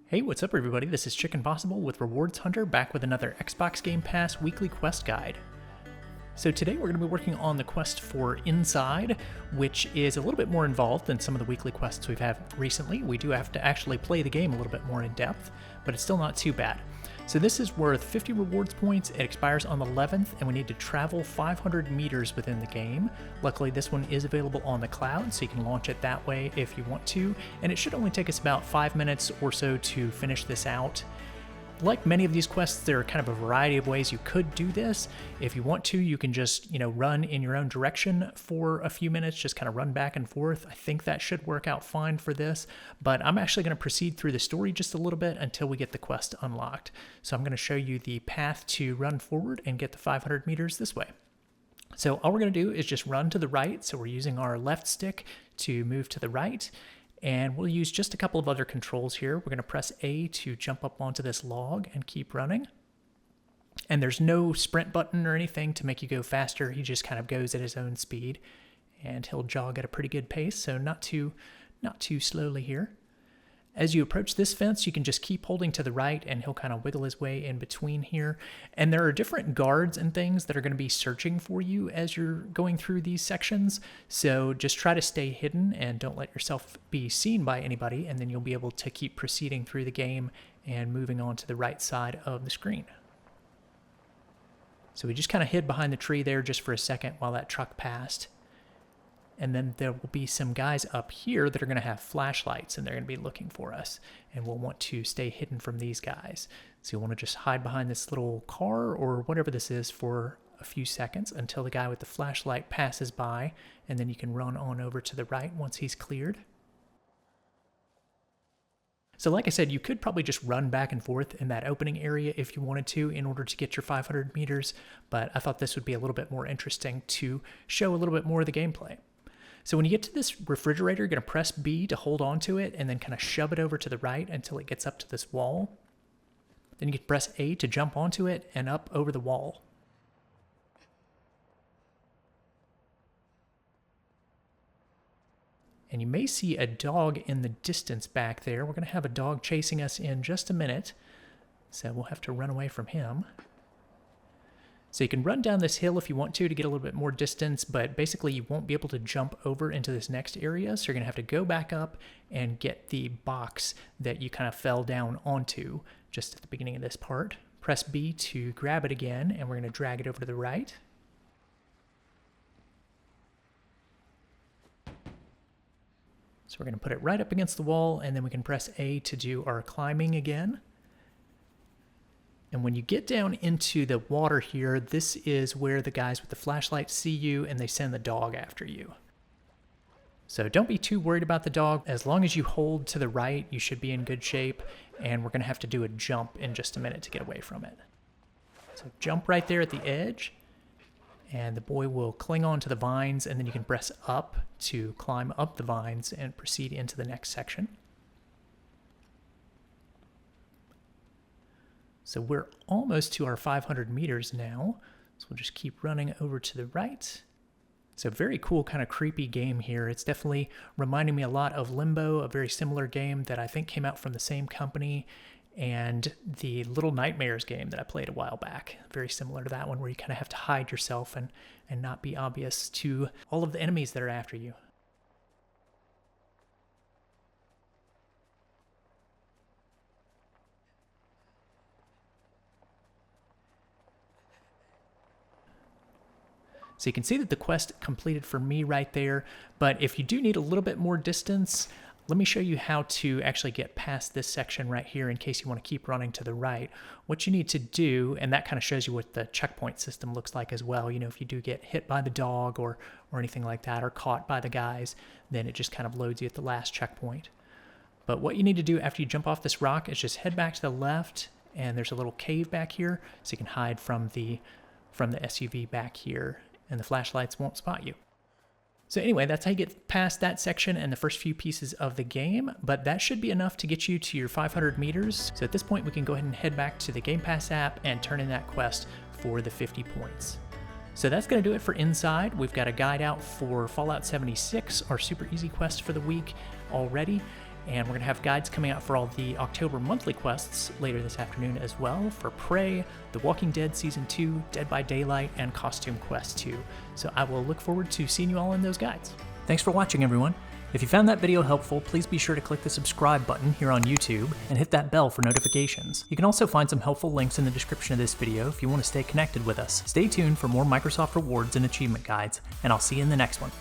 Hey, what's up everybody? This is Chicken Possible with Rewards Hunter back with another Xbox Game Pass weekly quest guide. So today we're going to be working on the quest for Inside, which is a little bit more involved than some of the weekly quests we've had recently. We do have to actually play the game a little bit more in depth, but it's still not too bad. So this is worth 50 rewards points, it expires on the 11th, and we need to travel 500 meters within the game. Luckily this one is available on the cloud, so you can launch it that way if you want to, and it should only take us about 5 minutes or so to finish this out. Like many of these quests, there are kind of a variety of ways you could do this. If you want to, you can just, run in your own direction for a few minutes, just kind of run back and forth. I think that should work out fine for this, but I'm actually going to proceed through the story just a little bit until we get the quest unlocked. So I'm going to show you the path to run forward and get the 500 meters this way. So all we're going to do is just run to the right. So we're using our left stick to move to the right. And we'll use just a couple of other controls here. We're going to press A to jump up onto this log and keep running. And there's no sprint button or anything to make you go faster. He just kind of goes at his own speed, and he'll jog at a pretty good pace, so not too slowly here. As you approach this fence, you can just keep holding to the right and he'll kind of wiggle his way in between here. And there are different guards and things that are going to be searching for you as you're going through these sections. So just try to stay hidden and don't let yourself be seen by anybody, and then you'll be able to keep proceeding through the game and moving on to the right side of the screen. So we just kind of hid behind the tree there just for a second while that truck passed. And then there will be some guys up here that are going to have flashlights, and they're going to be looking for us. And we'll want to stay hidden from these guys. So you want to just hide behind this little car or whatever this is for a few seconds until the guy with the flashlight passes by, and then you can run on over to the right once he's cleared. So like I said, you could probably just run back and forth in that opening area if you wanted to in order to get your 500 meters, but I thought this would be a little bit more interesting to show a little bit more of the gameplay. So when you get to this refrigerator, you're going to press B to hold on to it and then kind of shove it over to the right until it gets up to this wall. Then you can press A to jump onto it and up over the wall. And you may see a dog in the distance back there. We're going to have a dog chasing us in just a minute, so we'll have to run away from him. So you can run down this hill if you want to get a little bit more distance, but basically you won't be able to jump over into this next area, so you're going to have to go back up and get the box that you kind of fell down onto just at the beginning of this part. Press B to grab it again, and we're going to drag it over to the right. So we're going to put it right up against the wall, and then we can press A to do our climbing again. And when you get down into the water here, this is where the guys with the flashlight see you and they send the dog after you. So don't be too worried about the dog. As long as you hold to the right, you should be in good shape. And we're going to have to do a jump in just a minute to get away from it. So jump right there at the edge, and the boy will cling on to the vines, and then you can press up to climb up the vines and proceed into the next section. So we're almost to our 500 meters now, so we'll just keep running over to the right. So very cool, kind of creepy game here. It's definitely reminding me a lot of Limbo, a very similar game that I think came out from the same company, and the Little Nightmares game that I played a while back. Very similar to that one, where you kind of have to hide yourself and not be obvious to all of the enemies that are after you. So you can see that the quest completed for me right there, but if you do need a little bit more distance, let me show you how to actually get past this section right here in case you want to keep running to the right. What you need to do, and that kind of shows you what the checkpoint system looks like as well. If you do get hit by the dog or anything like that, or caught by the guys, then it just kind of loads you at the last checkpoint. But what you need to do after you jump off this rock is just head back to the left, and there's a little cave back here, so you can hide from the SUV back here, and the flashlights won't spot you. So anyway, that's how you get past that section and the first few pieces of the game, but that should be enough to get you to your 500 meters. So at this point, we can go ahead and head back to the Game Pass app and turn in that quest for the 50 points. So that's going to do it for Inside. We've got a guide out for Fallout 76, our super easy quest for the week already. And we're going to have guides coming out for all the October monthly quests later this afternoon as well, for Prey, The Walking Dead Season 2, Dead by Daylight, and Costume Quest 2. So I will look forward to seeing you all in those guides. Thanks for watching, everyone. If you found that video helpful, please be sure to click the subscribe button here on YouTube and hit that bell for notifications. You can also find some helpful links in the description of this video if you want to stay connected with us. Stay tuned for more Microsoft rewards and achievement guides, and I'll see you in the next one.